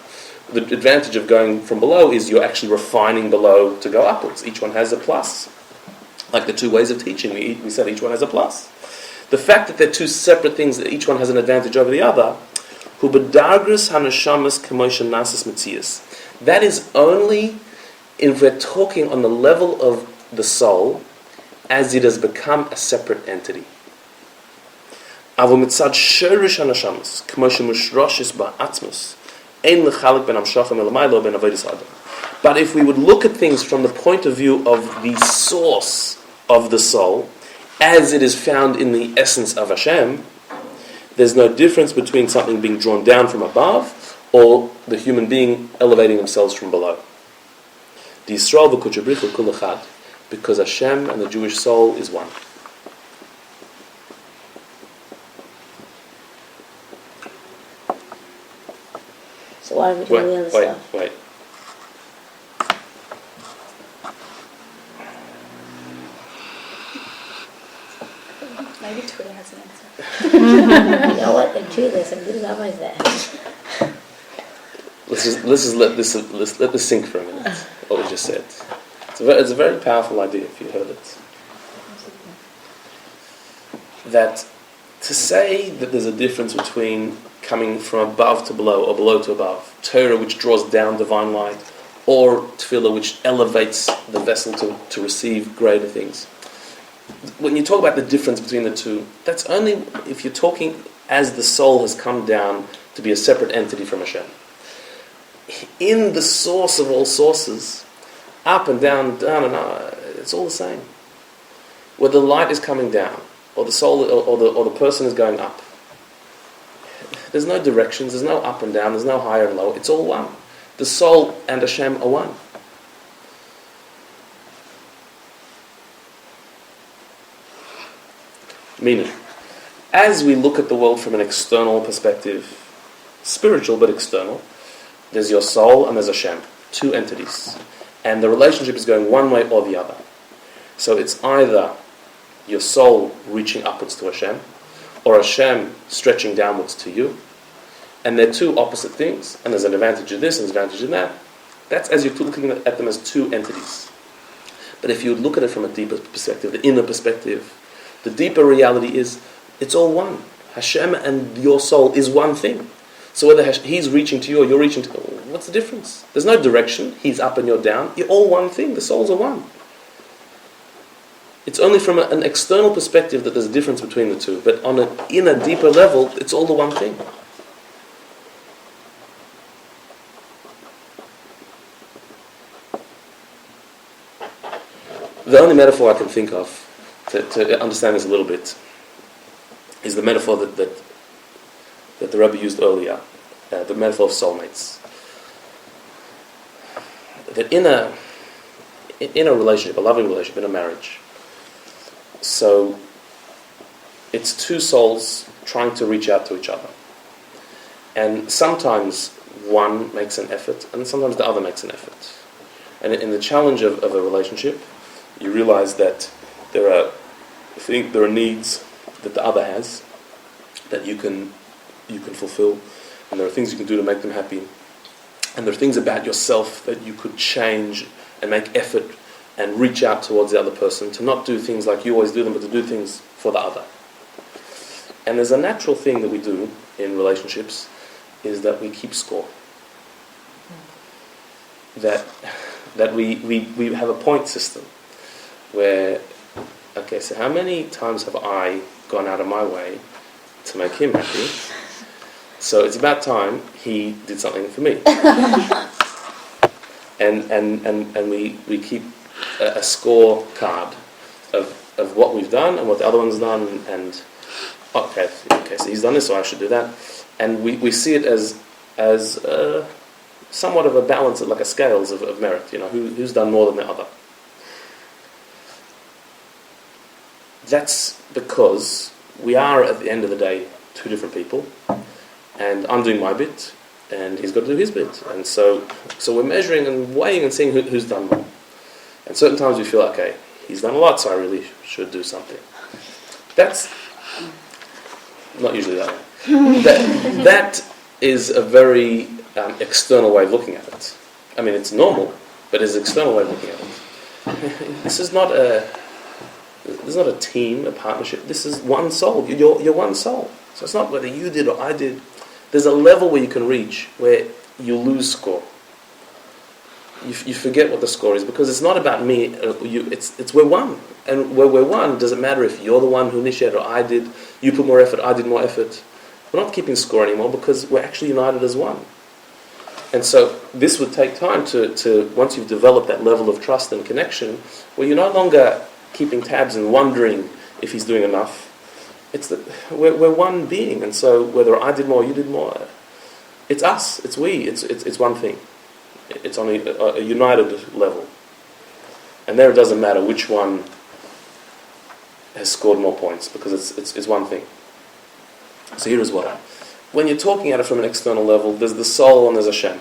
The advantage of going from below is you're actually refining below to go upwards. Each one has a plus. Like the two ways of teaching, we said each one has a plus. The fact that they're two separate things, that each one has an advantage over the other, that is only if we're talking on the level of the soul as it has become a separate entity. But if we would look at things from the point of view of the source of the soul, as it is found in the essence of Hashem, there's no difference between something being drawn down from above or the human being elevating themselves from below. Because Hashem and the Jewish soul is one. So why are we doing the other stuff? Wait. Maybe Twitter has an answer. You know what? They're true. There's some good rabbis there. Let's let this sink for a minute. What we just said. It's a very powerful idea if you heard it. That to say that there's a difference between coming from above to below or below to above, Torah which draws down divine light, or tefillah which elevates the vessel to receive greater things. When you talk about the difference between the two, that's only if you're talking as the soul has come down to be a separate entity from Hashem. In the source of all sources, up and down and up, it's all the same. Whether the light is coming down, or the soul, or the person is going up. There's no directions, there's no up and down, there's no higher and lower, it's all one. The soul and Hashem are one. Meaning, as we look at the world from an external perspective, spiritual but external, there's your soul and there's Hashem, two entities. And the relationship is going one way or the other. So it's either your soul reaching upwards to Hashem, or Hashem stretching downwards to you. And they're two opposite things, and there's an advantage of this and an advantage of that. That's as you're looking at them as two entities. But if you look at it from a deeper perspective, the inner perspective, the deeper reality is, it's all one. Hashem and your soul is one thing. So whether he's reaching to you or you're reaching to him, what's the difference? There's no direction. He's up and you're down. You're all one thing. The souls are one. It's only from an external perspective that there's a difference between the two. But on an inner, deeper level, it's all the one thing. The only metaphor I can think of to understand this a little bit is the metaphor that the Rabbi used earlier, the metaphor of soulmates. That in a relationship, a loving relationship, in a marriage, so it's two souls trying to reach out to each other. And sometimes one makes an effort, and sometimes the other makes an effort. And in the challenge of a relationship, you realize that there are needs that the other has that you can fulfill, and there are things you can do to make them happy, and there are things about yourself that you could change and make effort and reach out towards the other person, to not do things like you always do them, but to do things for the other. And there's a natural thing that we do in relationships, is that we keep score. That we have a point system where, okay, so how many times have I gone out of my way to make him happy? So it's about time he did something for me. and we keep a score card of what we've done and what the other one's done, and okay, so he's done this, so I should do that. And we see it as somewhat of a balance, like a scales of merit, who's done more than the other. That's because we are, at the end of the day, two different people, and I'm doing my bit, and he's got to do his bit. And so we're measuring and weighing and seeing who's done more. And certain times we feel, okay, he's done a lot, so I really should do something. That's not usually that way. That is a very external way of looking at it. I mean, it's normal, but it's an external way of looking at it. This is not a team, a partnership. This is one soul. You're one soul. So it's not whether you did or I did. There's a level where you can reach where you lose score. You forget what the score is, because it's not about me. It's we're one, and where we're one, doesn't matter if you're the one who initiated or I did. You put more effort, I did more effort. We're not keeping score anymore, because we're actually united as one. And so this would take time to once you've developed that level of trust and connection, where you're no longer keeping tabs and wondering if he's doing enough. It's that we're one being, and so whether I did more or you did more, it's us, it's we, it's one thing. It's on a united level. And there it doesn't matter which one has scored more points, because it's one thing. So here is what. When you're talking at it from an external level, there's the soul and there's Hashem.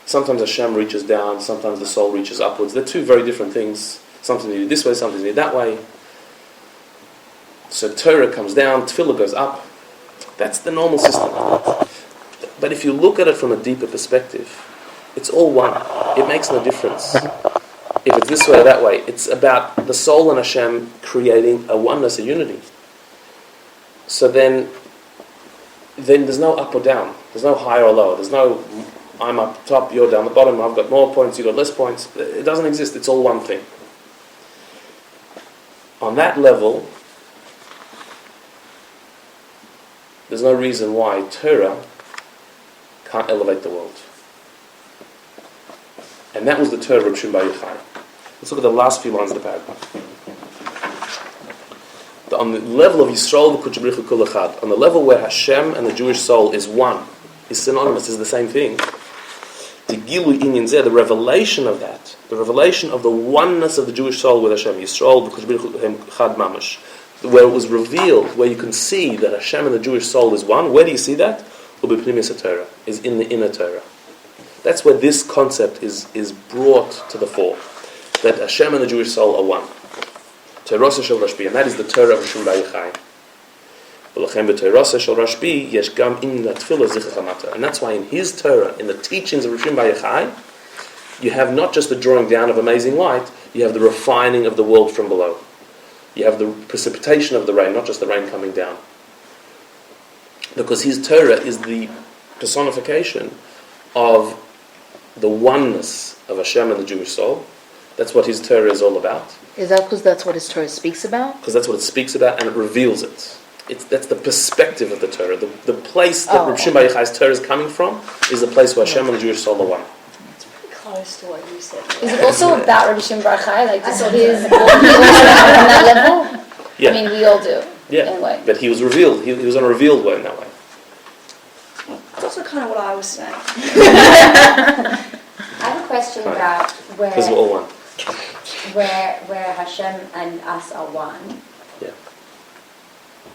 Sometimes Hashem reaches down, sometimes the soul reaches upwards. They're two very different things. Something you do this way, something you do that way. So Torah comes down, Tefillah goes up. That's the normal system. But if you look at it from a deeper perspective, it's all one. It makes no difference if it's this way or that way. It's about the soul and Hashem creating a oneness, a unity. So then there's no up or down. There's no higher or lower. There's no I'm up top, you're down the bottom, I've got more points, you've got less points. It doesn't exist. It's all one thing. On that level, there's no reason why Torah can't elevate the world. And that was the Torah of Rashbi Bar Yochai. Let's look at the last few lines of the paragraph. On the level of Yisrael v'Kodesh Baruch Hu Kol Echad, on the level where Hashem and the Jewish soul is one, is synonymous, is the same thing. The Gilui Inyan Zeh, the revelation of that, the revelation of the oneness of the Jewish soul with Hashem, Yisrael v'Kodesh Baruch Hu Echad Mamash. where it was revealed, where you can see that Hashem and the Jewish soul is one. Where do you see that? Ubipnimis Torah, is in the inner Torah. That's where this concept is brought to the fore, that Hashem and the Jewish soul are one. Torah shel Rashbi, and that is the Torah of Rishon Bar Yochai. And that's why in his Torah, in the teachings of Rishon Bar Yochai, you have not just the drawing down of amazing light, you have the refining of the world from below. You have the precipitation of the rain, not just the rain coming down. Because his Torah is the personification of the oneness of Hashem and the Jewish soul. That's what his Torah is all about. Is that because that's what his Torah speaks about? Because that's what it speaks about, and it reveals it. That's the perspective of the Torah. The place that Rishon Bar Yochai's Torah is coming from is the place where Hashem and the Jewish soul are one. It's pretty close to what you said. Is it also about Rabbi Shimon Bar Yochai? Like, does his he also have on that level? Yeah. I mean, we all do. Yeah. In a way. But he was revealed. He was on a revealed way in that way. That's also kind of what I was saying. I have a question about Because we're all one. where Hashem and us are one. Yeah.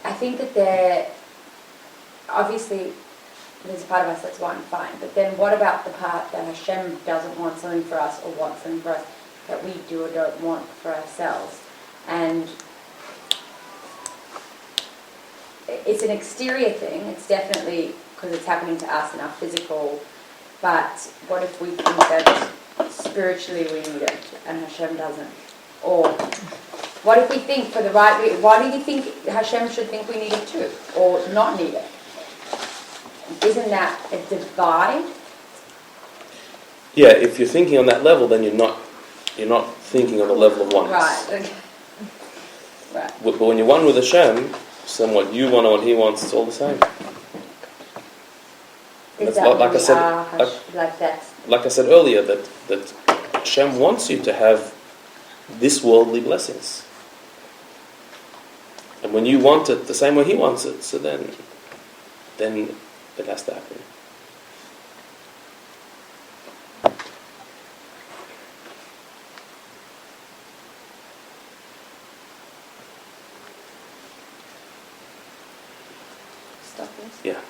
I think that obviously there's a part of us that's one, fine. But then what about the part that Hashem doesn't want something for us or wants something for us that we do or don't want for ourselves? And it's an exterior thing. It's definitely because it's happening to us in our physical. But what if we think that spiritually we need it and Hashem doesn't? Or what if we think for the right reason? Why do you think Hashem should think we need it too? Or not need it? Isn't that a divide? Yeah, if you're thinking on that level, then you're not thinking on the level of oneness. Right. Okay. Right. But when you're one with Hashem, then what you want and what He wants, it's all the same. Is That's that like I said, like that? like I said earlier, that Hashem wants you to have this worldly blessings. And when you want it the same way He wants it, so then it has to happen. Stop this. Yeah.